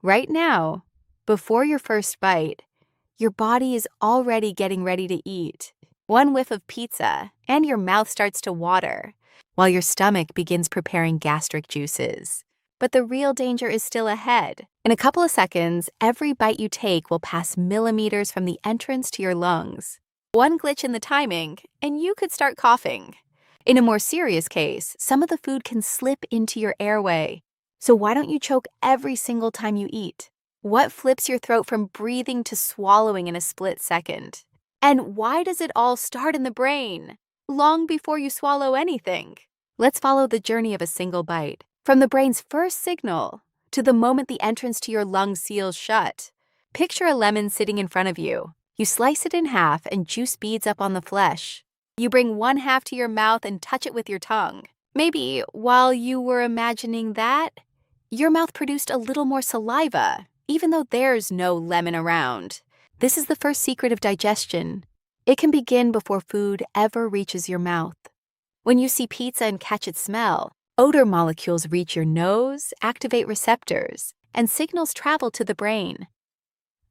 Right now, before your first bite, your body is already getting ready to eat. One whiff of pizza, and your mouth starts to water, while your stomach begins preparing gastric juices. But the real danger is still ahead. In a couple of seconds, every bite you take will pass millimeters from the entrance to your lungs. One glitch in the timing, and you could start coughing. In a more serious case, some of the food can slip into your airway. So why don't you choke every single time you eat? What flips your throat from breathing to swallowing in a split second? And why does it all start in the brain, long before you swallow anything? Let's follow the journey of a single bite, from the brain's first signal to the moment the entrance to your lungs seals shut. Picture a lemon sitting in front of you. You slice it in half and juice beads up on the flesh. You bring one half to your mouth and touch it with your tongue. Maybe while you were imagining that, your mouth produced a little more saliva, even though there's no lemon around. This is the first secret of digestion. It can begin before food ever reaches your mouth. When you see pizza and catch its smell, odor molecules reach your nose, activate receptors, and signals travel to the brain.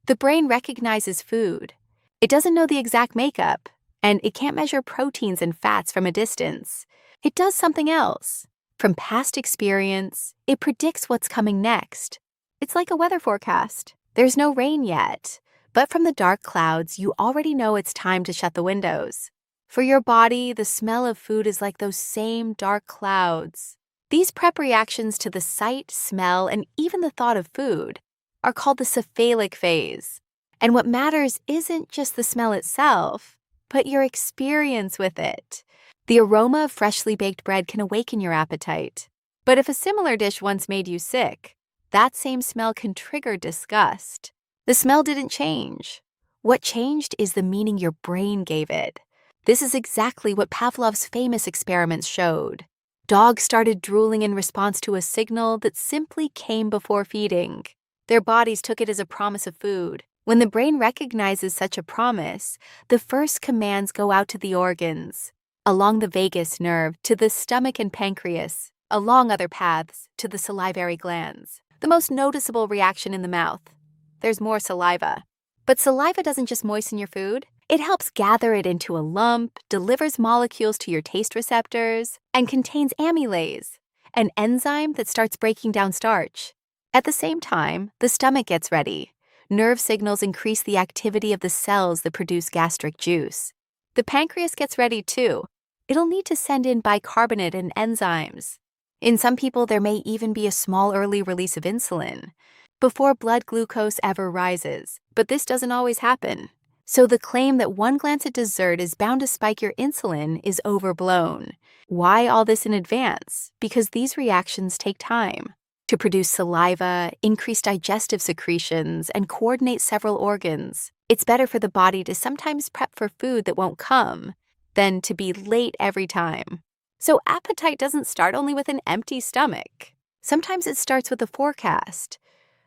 The brain recognizes food. It doesn't know the exact makeup, and it can't measure proteins and fats from a distance. It does something else. From past experience, it predicts what's coming next. It's like a weather forecast. There's no rain yet, but from the dark clouds, you already know it's time to shut the windows. For your body, the smell of food is like those same dark clouds. These prep reactions to the sight, smell, and even the thought of food are called the cephalic phase. And what matters isn't just the smell itself, but your experience with it. The aroma of freshly baked bread can awaken your appetite. But if a similar dish once made you sick, that same smell can trigger disgust. The smell didn't change. What changed is the meaning your brain gave it. This is exactly what Pavlov's famous experiments showed. Dogs started drooling in response to a signal that simply came before feeding. Their bodies took it as a promise of food. When the brain recognizes such a promise, the first commands go out to the organs, along the vagus nerve to the stomach and pancreas, along other paths to the salivary glands. The most noticeable reaction in the mouth. There's more saliva. But saliva doesn't just moisten your food. It helps gather it into a lump, delivers molecules to your taste receptors, and contains amylase, an enzyme that starts breaking down starch. At the same time, the stomach gets ready. Nerve signals increase the activity of the cells that produce gastric juice. The pancreas gets ready too. It'll need to send in bicarbonate and enzymes. In some people, there may even be a small early release of insulin before blood glucose ever rises, but this doesn't always happen. So the claim that one glance at dessert is bound to spike your insulin is overblown. Why all this in advance? Because these reactions take time. To produce saliva, increase digestive secretions, and coordinate several organs, it's better for the body to sometimes prep for food that won't come than to be late every time. So appetite doesn't start only with an empty stomach. Sometimes it starts with a forecast.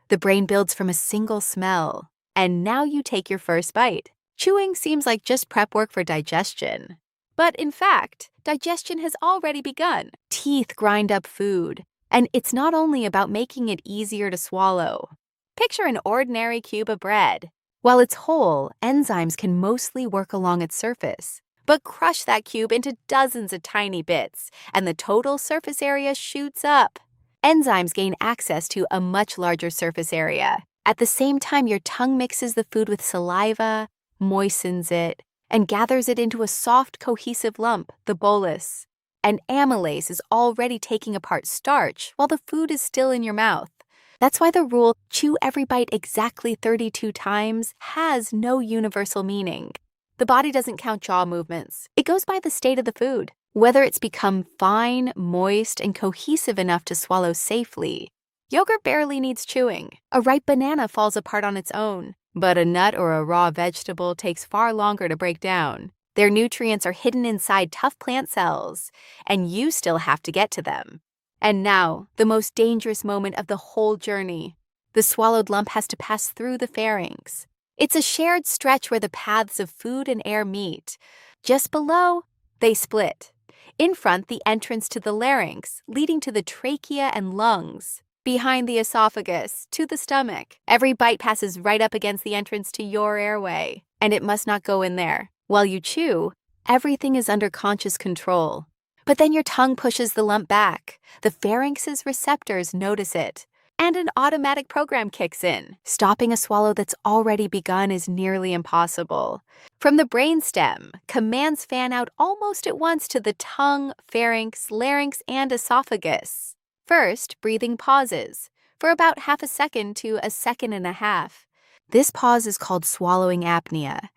The brain builds from a single smell, and now you take your first bite. Chewing seems like just prep work for digestion. But in fact, digestion has already begun. Teeth grind up food, and it's not only about making it easier to swallow. Picture an ordinary cube of bread. While it's whole, enzymes can mostly work along its surface. But crush that cube into dozens of tiny bits, and the total surface area shoots up. Enzymes gain access to a much larger surface area. At the same time, your tongue mixes the food with saliva, moistens it, and gathers it into a soft, cohesive lump, the bolus. And amylase is already taking apart starch while the food is still in your mouth. That's why the rule, chew every bite exactly 32 times, has no universal meaning. The body doesn't count jaw movements. It goes by the state of the food, whether it's become fine, moist, and cohesive enough to swallow safely. Yogurt barely needs chewing. A ripe banana falls apart on its own, but a nut or a raw vegetable takes far longer to break down. Their nutrients are hidden inside tough plant cells, and you still have to get to them. And now, the most dangerous moment of the whole journey. The swallowed lump has to pass through the pharynx. It's a shared stretch where the paths of food and air meet. Just below, they split. In front, the entrance to the larynx, leading to the trachea and lungs. behind the esophagus, to the stomach. Every bite passes right up against the entrance to your airway, and it must not go in there. While you chew, everything is under conscious control. But then your tongue pushes the lump back. The pharynx's receptors notice it, and an automatic program kicks in. Stopping a swallow that's already begun is nearly impossible. From the brainstem, commands fan out almost at once to the tongue, pharynx, larynx, and esophagus. First, breathing pauses for about half a second to a second and a half. This pause is called swallowing apnea.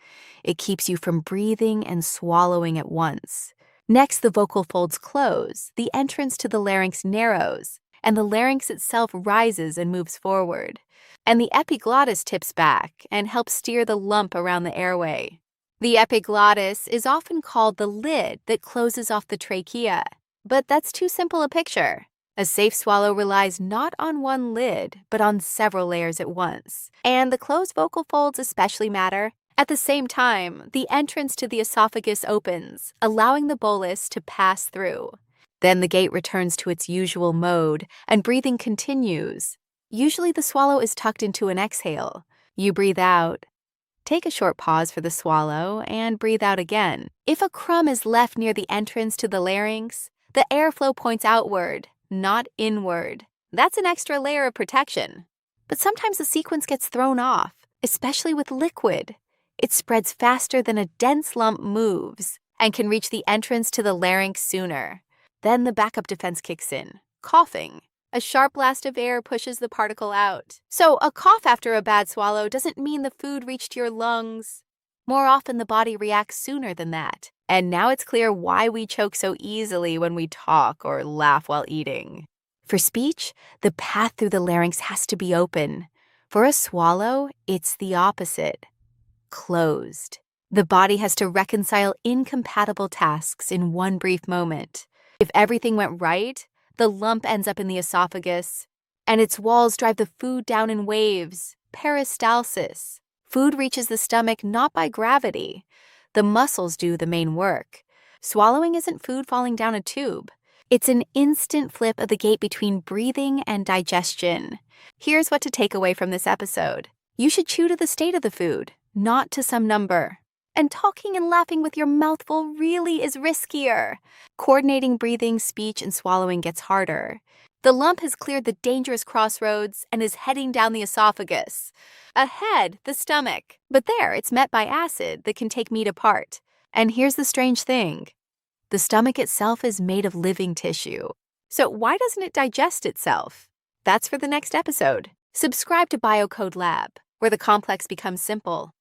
It keeps you from breathing and swallowing at once. Next, the vocal folds close, the entrance to the larynx narrows, and the larynx itself rises and moves forward. And the epiglottis tips back and helps steer the lump around the airway. The epiglottis is often called the lid that closes off the trachea, but that's too simple a picture. A safe swallow relies not on one lid, but on several layers at once. And the closed vocal folds especially matter. At the same time, the entrance to the esophagus opens, allowing the bolus to pass through. Then the gate returns to its usual mode, and breathing continues. Usually the swallow is tucked into an exhale. You breathe out. Take a short pause for the swallow, and breathe out again. If a crumb is left near the entrance to the larynx, the airflow points outward, not inward. That's an extra layer of protection. But sometimes the sequence gets thrown off, especially with liquid. It spreads faster than a dense lump moves and can reach the entrance to the larynx sooner. Then the backup defense kicks in, coughing. A sharp blast of air pushes the particle out. So a cough after a bad swallow doesn't mean the food reached your lungs. More often, the body reacts sooner than that. And now it's clear why we choke so easily when we talk or laugh while eating. For speech, the path through the larynx has to be open. For a swallow, it's the opposite. Closed. The body has to reconcile incompatible tasks in one brief moment. If everything went right, the lump ends up in the esophagus, and its walls drive the food down in waves, peristalsis. Food reaches the stomach not by gravity. The muscles do the main work. Swallowing isn't food falling down a tube. It's an instant flip of the gate between breathing and digestion. Here's what to take away from this episode. You should chew to the state of the food, not to some number. And talking and laughing with your mouth full really is riskier. Coordinating breathing, speech, and swallowing gets harder. The lump has cleared the dangerous crossroads and is heading down the esophagus. Ahead, the stomach. But there, it's met by acid that can take meat apart. And here's the strange thing. The stomach itself is made of living tissue. So why doesn't it digest itself? That's for the next episode. Subscribe to BioCode Lab, where the complex becomes simple.